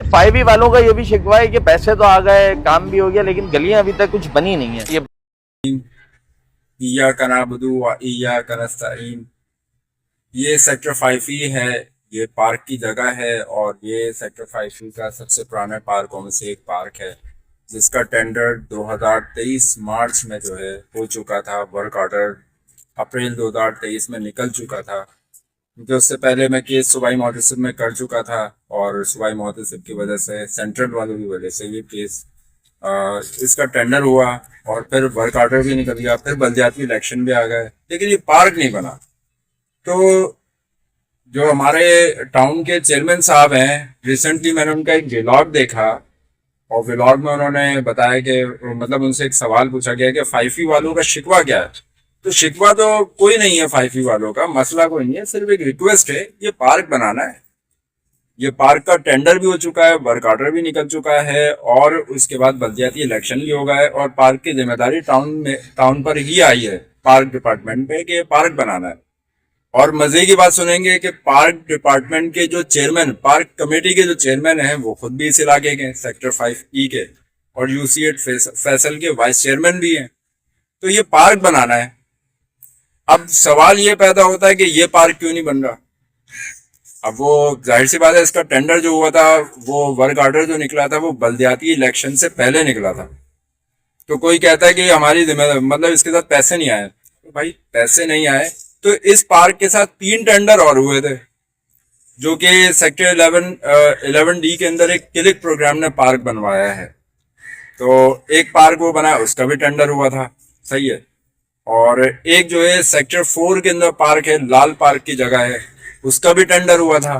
5E वालों का ये भी शिकवा है कि पैसे तो आ गए, काम भी हो गया, लेकिन गलियां अभी तक कुछ बनी नहीं है। ये इय्याका नअबुदु व इय्याका नस्तईन, ये सेक्टर 5E है। ये पार्क की जगह है और ये सेक्टर 5E का सबसे पुराना पार्कों में से एक पार्क है, जिसका टेंडर 2023 मार्च में जो है हो चुका था। वर्क ऑर्डर अप्रैल 2023 में निकल चुका था, क्योंकि उससे पहले मैं केस सूबाई मोहतसिब में कर चुका था और सूबाई मोहतसिब की वजह से, सेंट्रल वालों की वजह से ये केस इसका टेंडर हुआ और फिर वर्क ऑर्डर भी निकल गया, फिर बल्दियाती इलेक्शन भी आ गए, लेकिन ये पार्क नहीं बना। तो जो हमारे टाउन के चेयरमैन साहब हैं, रिसेंटली मैंने उनका एक व्लॉग देखा और व्लॉग में उन्होंने बताया कि मतलब उनसे एक सवाल पूछा गया कि 5E वालों का शिकवा क्या है। तो शिकवा तो कोई नहीं है 5E वालों का, मसला कोई नहीं है, सिर्फ एक रिक्वेस्ट है, ये पार्क बनाना है। ये पार्क का टेंडर भी हो चुका है, वर्क ऑर्डर भी निकल चुका है और उसके बाद बल्दियाती इलेक्शन भी हो गया है और पार्क की जिम्मेदारी टाउन पर ही आई है, पार्क डिपार्टमेंट पे, कि पार्क बनाना है। और मजे की बात सुनेंगे कि पार्क डिपार्टमेंट के जो चेयरमैन, पार्क कमेटी के जो चेयरमैन हैं, वो खुद भी इस इलाके के सेक्टर 5E के और UC8 फैसल के वाइस चेयरमैन भी हैं। तो ये पार्क बनाना है। अब सवाल ये पैदा होता है कि ये पार्क क्यों नहीं बन रहा। अब वो जाहिर सी बात है, इसका टेंडर जो हुआ था, वो वर्क ऑर्डर जो निकला था, वो बल्दियाती इलेक्शन से पहले निकला था। तो कोई कहता है कि हमारी जिम्मेदारी, मतलब इसके साथ पैसे नहीं आए। तो भाई पैसे नहीं आए तो इस पार्क के साथ 3 टेंडर और हुए थे, जो कि सेक्टर 11D के अंदर एक क्लिक प्रोग्राम ने पार्क बनवाया है। तो एक पार्क वो बना, उसका भी टेंडर हुआ था, सही है। और एक जो है सेक्टर 4 के अंदर पार्क है, लाल पार्क की जगह है, उसका भी टेंडर हुआ था।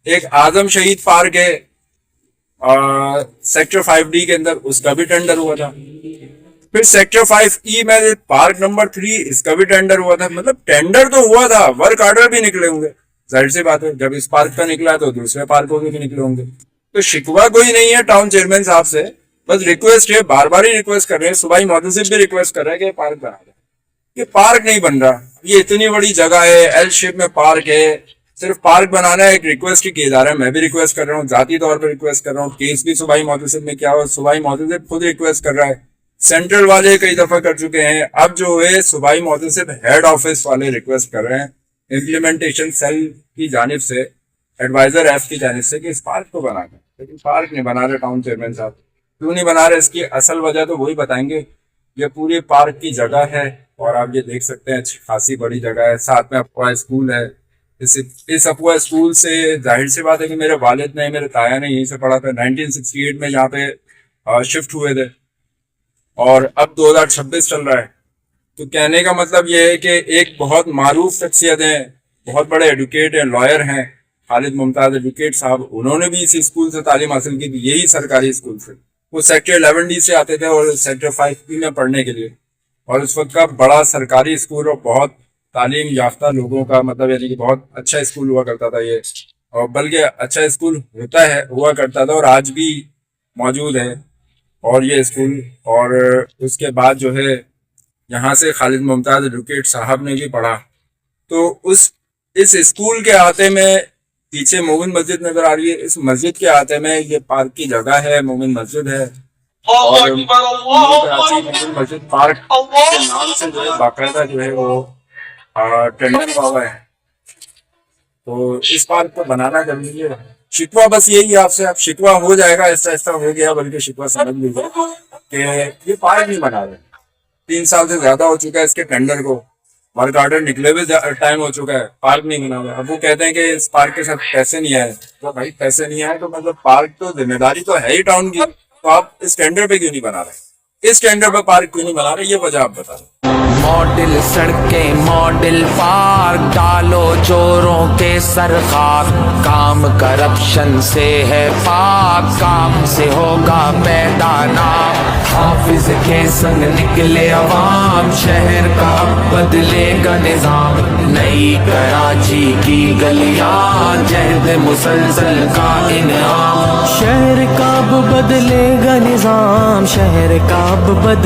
एक आजम शहीद पार्क है सेक्टर 5D के अंदर, उसका भी टेंडर हुआ था। फिर सेक्टर 5E में पार्क नंबर 3, इसका भी टेंडर हुआ था। मतलब टेंडर तो हुआ था, वर्क ऑर्डर भी निकले होंगे, जाहिर सी बात है, जब इस पार्क का निकला तो दूसरे पार्कों के भी निकले होंगे। तो शिकवा कोई नहीं है टाउन चेयरमैन साहब से, बस रिक्वेस्ट है, बार बार ही रिक्वेस्ट कर रहे हैं, सूबाई मोहतसिब भी रिक्वेस्ट कर रहे हैं कि पार्क बना दे। ये पार्क नहीं बन रहा। ये इतनी बड़ी जगह है, एल शेप में पार्क है, सिर्फ पार्क बनाना है। एक रिक्वेस्ट ही किया जा रहा है, मैं भी रिक्वेस्ट कर रहा हूँ, जाती तौर पर रिक्वेस्ट कर रहा हूँ। केस भी सूबाई मोहतसिब में क्या हो, सूबाई मोहतसिब खुद रिक्वेस्ट कर रहा है, सेंट्रल वाले कई दफा कर चुके हैं, अब जो है सूबाई मोहतसिब हेड ऑफिस वाले रिक्वेस्ट कर रहे हैं इम्प्लीमेंटेशन सेल की जानिब से, एडवाइजर एफ की जानिब से, कि इस पार्क को बना दें। लेकिन पार्क नहीं बना रहे टाउन चेयरमैन साहब। क्यों नहीं बना रहे, इसकी असल वजह तो वही बताएंगे। ये पूरी पार्क की जगह है और आप ये देख सकते हैं, खासी बड़ी जगह है, साथ में अफवा स्कूल है। इस अफवा स्कूल से जाहिर सी बात है कि मेरे वालिद ने, मेरे ताया ने यहीं से पढ़ा था, 1968 में यहाँ पे शिफ्ट हुए थे और अब 2026 चल रहा है। तो कहने का मतलब ये है कि एक बहुत मारूफ शख्सियत है, बहुत बड़े एडवोकेट हैं, लॉयर हैं, खालिद मुमताज एडवोकेट साहब, उन्होंने भी इसी स्कूल से तालीम हासिल की थी, यही सरकारी स्कूल से। वो सेक्टर 11D से आते थे और सेक्टर 5E में पढ़ने के लिए, और उस वक्त का बड़ा सरकारी स्कूल और बहुत तालीम याफ्ता लोगों का, मतलब यानी कि बहुत अच्छा स्कूल हुआ करता था ये, और बल्कि अच्छा स्कूल हुआ करता था और आज भी मौजूद है और ये स्कूल। और उसके बाद जो है यहाँ से खालिद मुमताज एडवोकेट साहब ने भी पढ़ा। तो इस स्कूल के आते में पीछे मोमिन मस्जिद नजर आ रही है, इस मस्जिद के आते में ये पार्क की जगह है, मोमिन मस्जिद है, और मोमिन मस्जिद पार्क के नाम से जो है बाकायदा जो है वो टेंडर हुआ है। तो इस पार्क को बनाना जरूरी है। शिकवा बस यही है आपसे, अब शिकवा हो जाएगा, ऐसा ऐसा हो गया, बल्कि शिकवा समझ लीजिए कि ये पार्क नहीं बना रहे। 3 साल से ज्यादा हो चुका है इसके टेंडर को, वर्क ऑर्डर निकले हुए टाइम हो चुका है, पार्क नहीं बना हुआ। अब वो कहते हैं कि इस पार्क के साथ पैसे नहीं आए। तो भाई पैसे नहीं आए तो मतलब पार्क तो जिम्मेदारी तो है ही टाउन की, तो आप इस टेंडर पे क्यों नहीं बना रहे, इस टेंडर पे पार्क क्यों नहीं बना रहे, ये वजह आप बता रहे। मॉडल सड़कें, मॉडल पार्क, डालो चोरों के सर खाक, काम करप्शन से है पाक, काम से होगा पैदा नाम, हाफिज के संग निकले अवाम, शहर का बदलेगा निजाम, नई कराची की गलियां, जहद मुसलसल का इनाम, शहर का बदलेगा निजाम, शहर का बदले